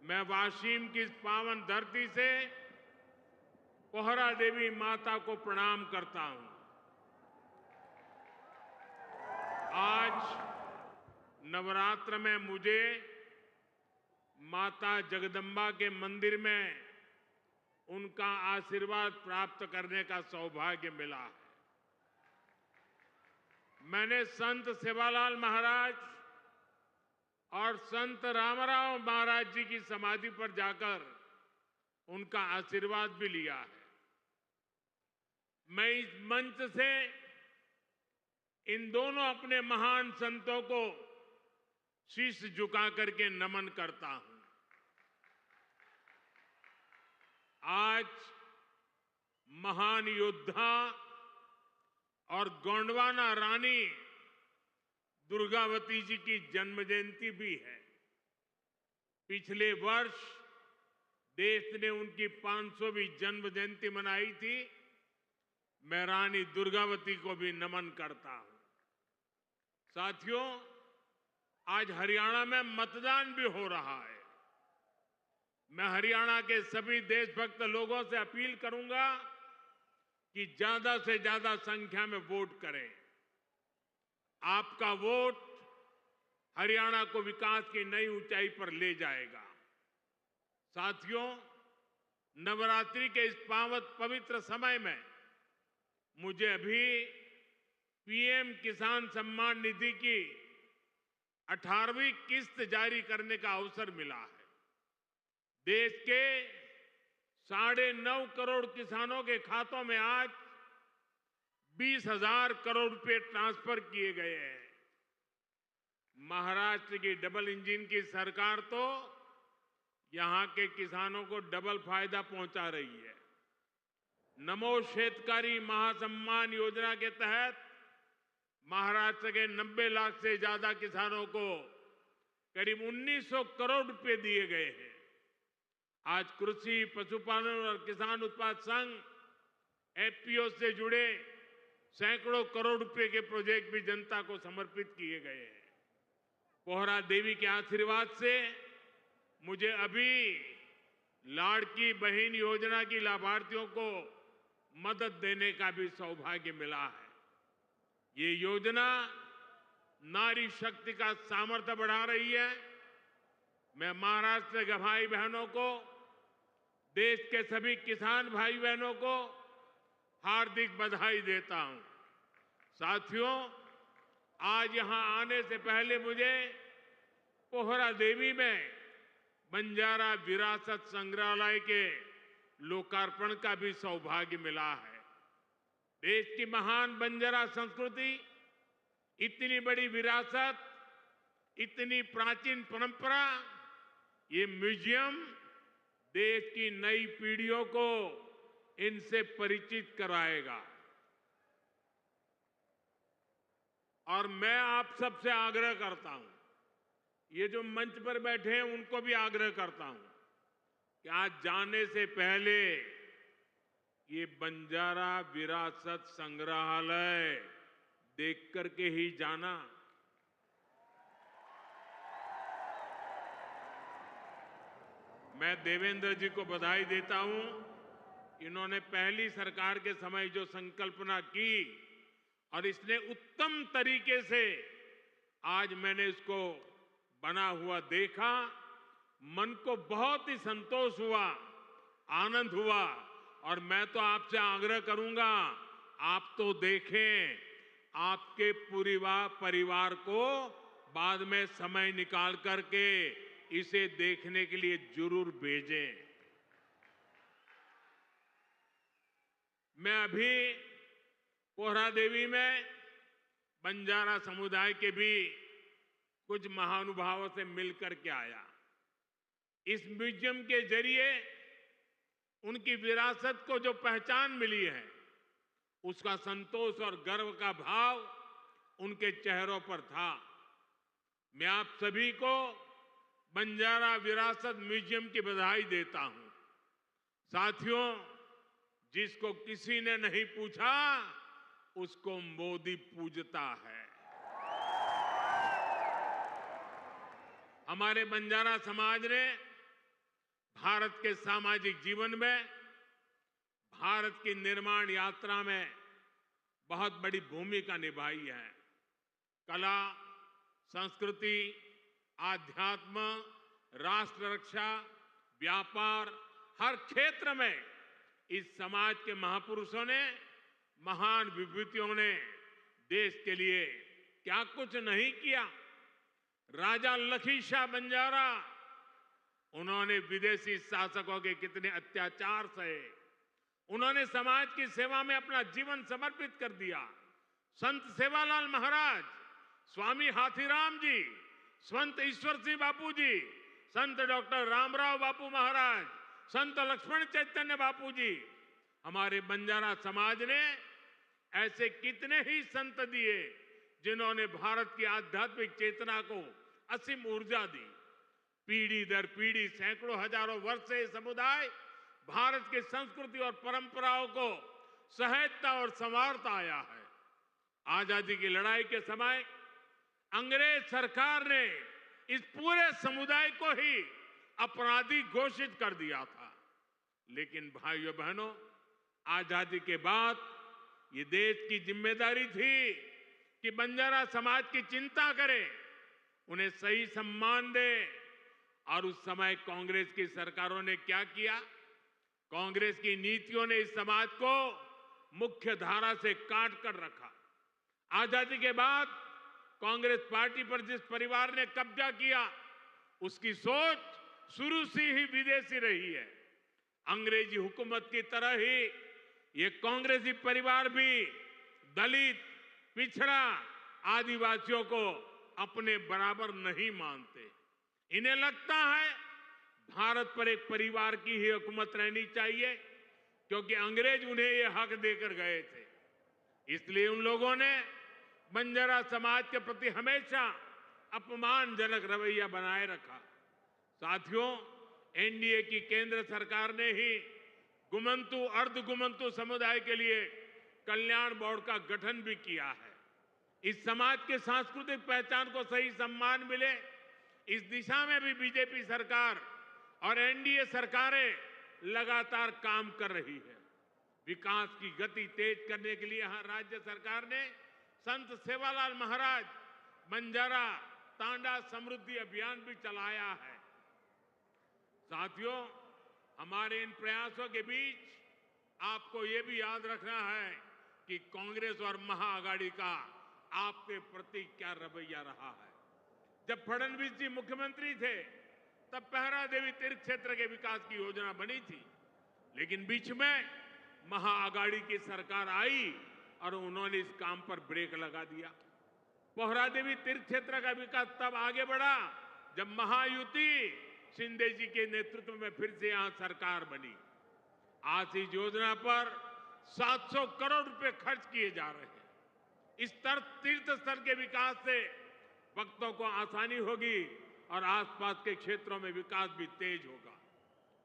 मैं वाशीम की इस पावन धरती से पोहरा देवी माता को प्रणाम करता हूं। आज नवरात्र में मुझे माता जगदम्बा के मंदिर में उनका आशीर्वाद प्राप्त करने का सौभाग्य मिला है। मैंने संत सेवालाल महाराज और संत रामराव महाराज जी की समाधि पर जाकर उनका आशीर्वाद भी लिया है। मैं इस मंच से इन दोनों अपने महान संतों को शीश झुका करके नमन करता हूं। आज महान योद्धा और गोंडवाना रानी दुर्गावती जी की जन्म जयंती भी है। पिछले वर्ष देश ने उनकी 500वीं जन्म जयंती मनाई थी। मैं रानी दुर्गावती को भी नमन करता हूं। साथियों, आज हरियाणा में मतदान भी हो रहा है। मैं हरियाणा के सभी देशभक्त लोगों से अपील करूंगा कि ज्यादा से ज्यादा संख्या में वोट करें। आपका वोट हरियाणा को विकास की नई ऊंचाई पर ले जाएगा। साथियों, नवरात्रि के इस पवित्र समय में मुझे अभी पीएम किसान सम्मान निधि की 18वीं किस्त जारी करने का अवसर मिला है। देश के 9.5 करोड़ किसानों के खातों में आज 20,000 करोड़ रुपए ट्रांसफर किए गए हैं। महाराष्ट्र की डबल इंजन की सरकार तो यहां के किसानों को डबल फायदा पहुंचा रही है। नमो शेतकारी महासम्मान योजना के तहत महाराष्ट्र के 90 लाख से ज्यादा किसानों को करीब 1900 करोड़ रुपए दिए गए हैं। आज कृषि, पशुपालन और किसान उत्पाद संघ एफपीओ से जुड़े सैकड़ों करोड़ रुपए के प्रोजेक्ट भी जनता को समर्पित किए गए हैं। पोहरा देवी के आशीर्वाद से मुझे अभी लाड़की बहन योजना की लाभार्थियों को मदद देने का भी सौभाग्य मिला है। ये योजना नारी शक्ति का सामर्थ्य बढ़ा रही है। मैं महाराष्ट्र के भाई बहनों को, देश के सभी किसान भाई बहनों को हार्दिक बधाई देता हूं। साथियों, आज यहां आने से पहले मुझे पोहरा देवी में बंजारा विरासत संग्रहालय के लोकार्पण का भी सौभाग्य मिला है। देश की महान बंजारा संस्कृति, इतनी बड़ी विरासत, इतनी प्राचीन परंपरा, ये म्यूजियम देश की नई पीढ़ियों को इनसे परिचित कराएगा। और मैं आप सबसे आग्रह करता हूं, ये जो मंच पर बैठे हैं उनको भी आग्रह करता हूं कि आज जाने से पहले ये बंजारा विरासत संग्रहालय देख करके ही जाना। मैं देवेंद्र जी को बधाई देता हूं। इन्होंने पहली सरकार के समय जो संकल्पना की और इसने उत्तम तरीके से आज मैंने इसको बना हुआ देखा, मन को बहुत ही संतोष हुआ, आनंद हुआ। और मैं तो आपसे आग्रह करूंगा, आप तो देखें, आपके पूरे परिवार को बाद में समय निकाल करके इसे देखने के लिए जरूर भेजें। मैं अभी पोहरा देवी में बंजारा समुदाय के भी कुछ महानुभावों से मिलकर के आया। इस म्यूजियम के जरिए उनकी विरासत को जो पहचान मिली है, उसका संतोष और गर्व का भाव उनके चेहरों पर था। मैं आप सभी को बंजारा विरासत म्यूजियम की बधाई देता हूं। साथियों, जिसको किसी ने नहीं पूछा, उसको मोदी पूजता है। हमारे बंजारा समाज ने भारत के सामाजिक जीवन में, भारत की निर्माण यात्रा में बहुत बड़ी भूमिका निभाई है। कला, संस्कृति, आध्यात्म, राष्ट्र रक्षा, व्यापार, हर क्षेत्र में इस समाज के महापुरुषों ने, महान विभूतियों ने देश के लिए क्या कुछ नहीं किया। राजा लखी शाह बंजारा, उन्होंने विदेशी शासकों के कितने अत्याचार सहे, उन्होंने समाज की सेवा में अपना जीवन समर्पित कर दिया। संत सेवालाल महाराज, स्वामी हाथीराम जी, संत ईश्वर सिंह बापू जी, संत डॉक्टर रामराव बापू महाराज, संत लक्ष्मण चैतन्य बापू जी, हमारे बंजारा समाज ने ऐसे कितने ही संत दिए जिन्होंने भारत की आध्यात्मिक चेतना को असीम ऊर्जा दी। पीढ़ी दर पीढ़ी, सैकड़ों हजारों वर्ष से समुदाय भारत की संस्कृति और परंपराओं को सहेजता और संवारता आया है। आजादी की लड़ाई के समय अंग्रेज सरकार ने इस पूरे समुदाय को ही अपराधी घोषित कर दिया था। लेकिन भाइयों बहनों, आजादी के बाद ये देश की जिम्मेदारी थी कि बंजारा समाज की चिंता करे, उन्हें सही सम्मान दे। और उस समय कांग्रेस की सरकारों ने क्या किया? कांग्रेस की नीतियों ने इस समाज को मुख्य धारा से काट कर रखा। आजादी के बाद कांग्रेस पार्टी पर जिस परिवार ने कब्जा किया, उसकी सोच शुरू से ही विदेशी रही है। अंग्रेजी हुकूमत की तरह ही ये कांग्रेसी परिवार भी दलित, पिछड़ा, आदिवासियों को अपने बराबर नहीं मानते। इन्हें लगता है भारत पर एक परिवार की ही हुकूमत रहनी चाहिए, क्योंकि अंग्रेज उन्हें ये हक देकर गए थे। इसलिए उन लोगों ने बंजारा समाज के प्रति हमेशा अपमानजनक रवैया बनाए रखा। साथियों, एनडीए की केंद्र सरकार ने ही गुमंतु, अर्धगुमंतु समुदाय के लिए कल्याण बोर्ड का गठन भी किया है। इस समाज के सांस्कृतिक पहचान को सही सम्मान मिले, इस दिशा में भी बीजेपी सरकार और एनडीए सरकारें लगातार काम कर रही है। विकास की गति तेज करने के लिए राज्य सरकार ने संत सेवालाल महाराज बंजारा तांडा समृद्धि अभियान भी चलाया है। साथियों, हमारे इन प्रयासों के बीच आपको ये भी याद रखना है कि कांग्रेस और महाआघाड़ी का आपके प्रति क्या रवैया रहा है। जब फडणवीस जी मुख्यमंत्री थे, तब पहरा देवी तीर्थ क्षेत्र के विकास की योजना बनी थी, लेकिन बीच में महाआघाड़ी की सरकार आई और उन्होंने इस काम पर ब्रेक लगा दिया। पहरा देवी तीर्थ क्षेत्र का विकास तब आगे बढ़ा जब महायुति शिंदे जी के नेतृत्व में फिर से यहां सरकार बनी। आज इस योजना पर 700 करोड़ रुपए खर्च किए जा रहे हैं। इस तीर्थ स्थल के विकास से भक्तों को आसानी होगी और आसपास के क्षेत्रों में विकास भी तेज होगा।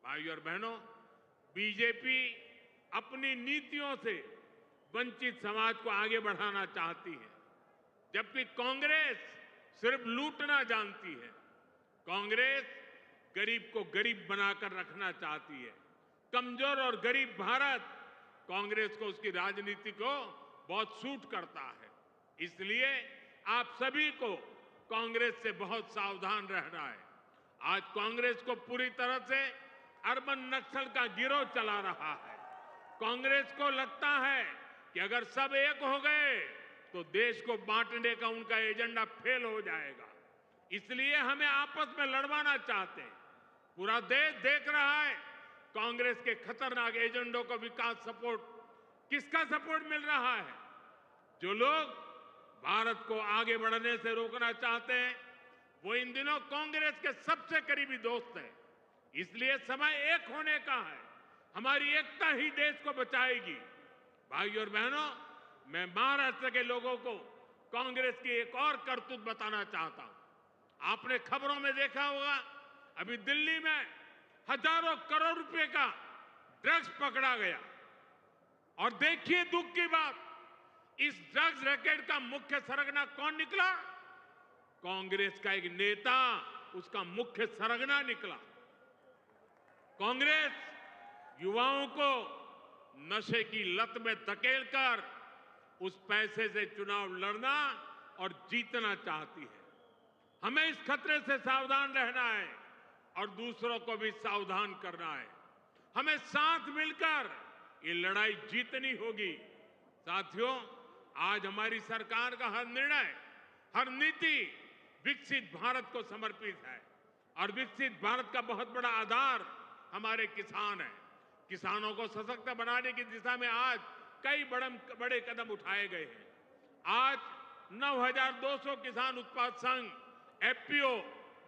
भाइयों और बहनों, बीजेपी अपनी नीतियों से वंचित समाज को आगे बढ़ाना चाहती है, जबकि कांग्रेस सिर्फ लूटना जानती है। कांग्रेस गरीब को गरीब बनाकर रखना चाहती है। कमजोर और गरीब भारत कांग्रेस को, उसकी राजनीति को बहुत सूट करता है। इसलिए आप सभी को कांग्रेस से बहुत सावधान रहना है। आज कांग्रेस को पूरी तरह से अर्बन नक्सल का गिरोह चला रहा है। कांग्रेस को लगता है कि अगर सब एक हो गए तो देश को बांटने का उनका एजेंडा फेल हो जाएगा। इसलिए हमें आपस में लड़वाना चाहते हैं। पूरा देश देख रहा है कांग्रेस के खतरनाक एजेंडों को। विकास सपोर्ट, किसका सपोर्ट मिल रहा है? जो लोग भारत को आगे बढ़ने से रोकना चाहते हैं, वो इन दिनों कांग्रेस के सबसे करीबी दोस्त हैं। इसलिए समय एक होने का है। हमारी एकता ही देश को बचाएगी। भाइयों और बहनों, मैं महाराष्ट्र के लोगों को कांग्रेस की एक और करतूत बताना चाहता हूं। आपने खबरों में देखा होगा, अभी दिल्ली में हजारों करोड़ रुपए का ड्रग्स पकड़ा गया। और देखिए दुख की बात, इस ड्रग्स रैकेट का मुख्य सरगना कौन निकला? कांग्रेस का एक नेता उसका मुख्य सरगना निकला। कांग्रेस युवाओं को नशे की लत में धकेलकर उस पैसे से चुनाव लड़ना और जीतना चाहती है। हमें इस खतरे से सावधान रहना है और दूसरों को भी सावधान करना है। हमें साथ मिलकर ये लड़ाई जीतनी होगी। साथियों, आज हमारी सरकार का हर निर्णय, हर नीति विकसित भारत को समर्पित है और विकसित भारत का बहुत बड़ा आधार हमारे किसान हैं। किसानों को सशक्त बनाने की दिशा में आज कई बड़े कदम उठाए गए हैं। आज 9,200 किसान उत्पाद संघ एफपीओ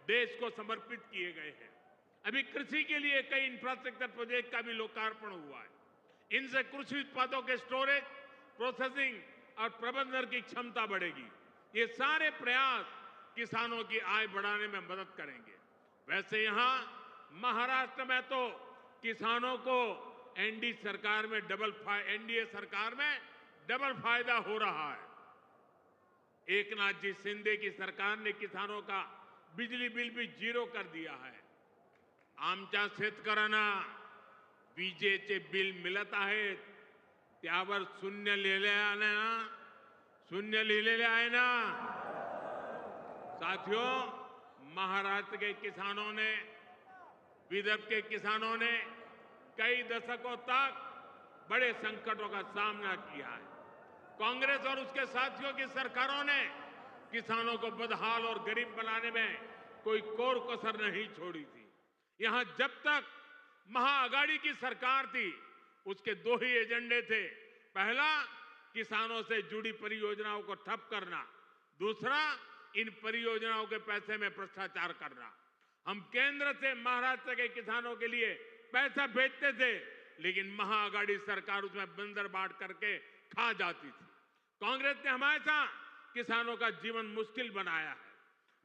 देश को समर्पित किए गए हैं। अभी कृषि के लिए कई इंफ्रास्ट्रक्चर प्रोजेक्ट का भी लोकार्पण हुआ है। इनसे कृषि उत्पादों के स्टोरेज, प्रोसेसिंग और प्रबंधन की क्षमता बढ़ेगी। ये सारे प्रयास किसानों की आय बढ़ाने में मदद करेंगे। वैसे यहां महाराष्ट्र में तो किसानों को एनडीए सरकार में डबल फायदा हो रहा है। एकनाथ जी शिंदे की सरकार ने किसानों का बिजली बिल भी जीरो कर दिया है। आमच्या शेतकऱ्यांना विजेचे बिल मिळत आहेत, त्यावर शून्य लिहिलेले आहे ना। साथियों, महाराष्ट्र के किसानों ने, विदर्भ के किसानों ने कई दशकों तक बड़े संकटों का सामना किया है। कांग्रेस और उसके साथियों की सरकारों ने किसानों को बदहाल और गरीब बनाने में कोई कोर कसर नहीं छोड़ी थी। यहां जब तक महाआघाड़ी की सरकार थी, उसके दो ही एजेंडे थे। पहला, किसानों से जुड़ी परियोजनाओं को ठप करना। दूसरा, इन परियोजनाओं के पैसे में भ्रष्टाचार करना। हम केंद्र से महाराष्ट्र के किसानों के लिए पैसा भेजते थे, लेकिन महाआघाड़ी सरकार उसमें बंदर बांट करके खा जाती थी। कांग्रेस ने हमेशा किसानों का जीवन मुश्किल बनाया है।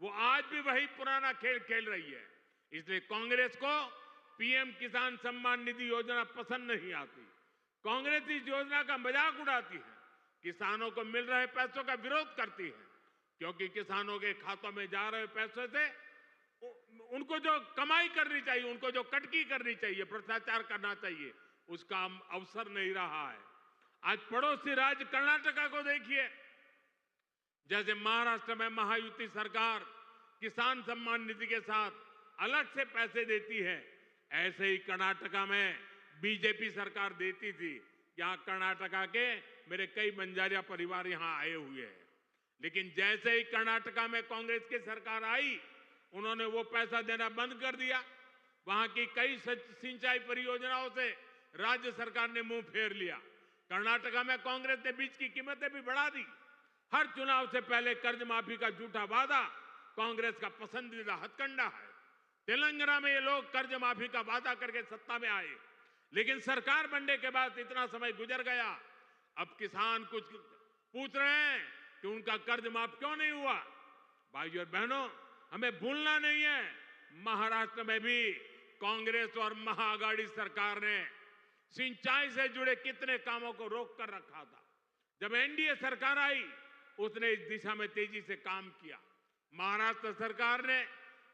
वो आज भी वही पुराना खेल खेल रही है। इसलिए कांग्रेस को पीएम किसान सम्मान निधि योजना पसंद नहीं आती। कांग्रेस इस योजना का मजाक उड़ाती है, किसानों को मिल रहे पैसों का विरोध करती है, क्योंकि किसानों के खातों में जा रहे पैसों से उनको जो कमाई करनी चाहिए, उनको जो कटकी करनी चाहिए, भ्रष्टाचार करना चाहिए, उसका अवसर नहीं रहा है। आज पड़ोसी राज्य कर्नाटका को देखिए, जैसे महाराष्ट्र में महायुति सरकार किसान सम्मान निधि के साथ अलग से पैसे देती है, ऐसे ही कर्नाटका में बीजेपी सरकार देती थी। यहां कर्नाटका के मेरे कई बंजारिया परिवार यहां आए हुए हैं, लेकिन जैसे ही कर्नाटका में कांग्रेस की सरकार आई, उन्होंने वो पैसा देना बंद कर दिया। वहां की कई सिंचाई परियोजनाओं से राज्य सरकार ने मुंह फेर लिया। कर्नाटका में कांग्रेस ने बीज की कीमतें भी बढ़ा दी। हर चुनाव से पहले कर्ज माफी का झूठा वादा कांग्रेस का पसंदीदा हथकंडा है। तेलंगाना में ये लोग कर्ज माफी का वादा करके सत्ता में आए, लेकिन सरकार बनने के बाद इतना समय गुजर गया, अब किसान कुछ पूछ रहे हैं कि उनका कर्ज माफ क्यों नहीं हुआ। भाइयों और बहनों, हमें भूलना नहीं है, महाराष्ट्र में भी कांग्रेस और महाआघाड़ी सरकार ने सिंचाई से जुड़े कितने कामों को रोक कर रखा था। जब एनडीए सरकार आई, उसने इस दिशा में तेजी से काम किया। महाराष्ट्र सरकार ने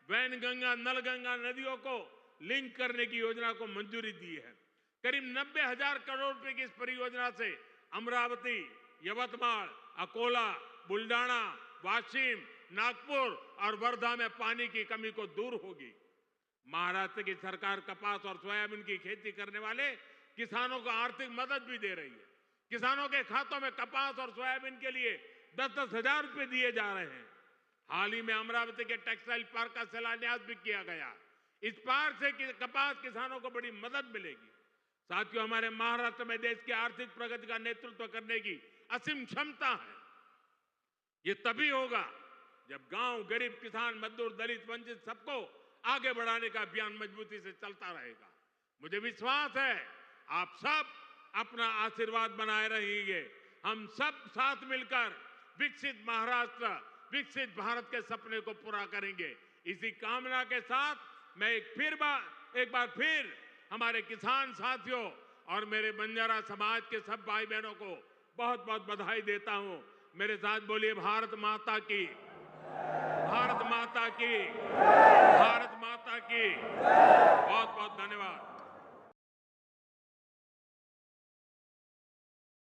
वैनगंगा, नलगंगा नदियों को लिंक करने की योजना को मंजूरी दी है। करीब 90,000 करोड़ रुपए की इस परियोजना से अमरावती, यवतमाळ, अकोला, बुल्डाना, वाशिम, नागपुर और वर्धा में पानी की कमी को दूर होगी। महाराष्ट्र की सरकार कपास और सोयाबीन की खेती करने वाले किसानों को आर्थिक मदद भी दे रही है। किसानों के खातों में कपास और सोयाबीन के लिए 10-10 हजार रुपए दिए जा रहे हैं। हाल ही में अमरावती के टेक्सटाइल पार्क का शिलान्यास भी किया गया। इस पार्क से कपास किसानों को बड़ी मदद मिलेगी। साथियों, हमारे महाराष्ट्र में देश की आर्थिक प्रगति का नेतृत्व करने की असीम क्षमता है। ये तभी होगा जब गांव, गरीब, किसान, मजदूर, दलित, वंचित सबको आगे बढ़ाने का अभियान मजबूती से चलता रहेगा। मुझे विश्वास है आप सब अपना आशीर्वाद बनाए रहेंगे। हम सब साथ मिलकर विकसित महाराष्ट्र, विकसित भारत के सपने को पूरा करेंगे। इसी कामना के साथ मैं एक बार फिर हमारे किसान साथियों और मेरे बंजारा समाज के सब भाई बहनों को बहुत बहुत बधाई देता हूं। मेरे साथ बोलिए, भारत माता की, भारत माता की, भारत माता की।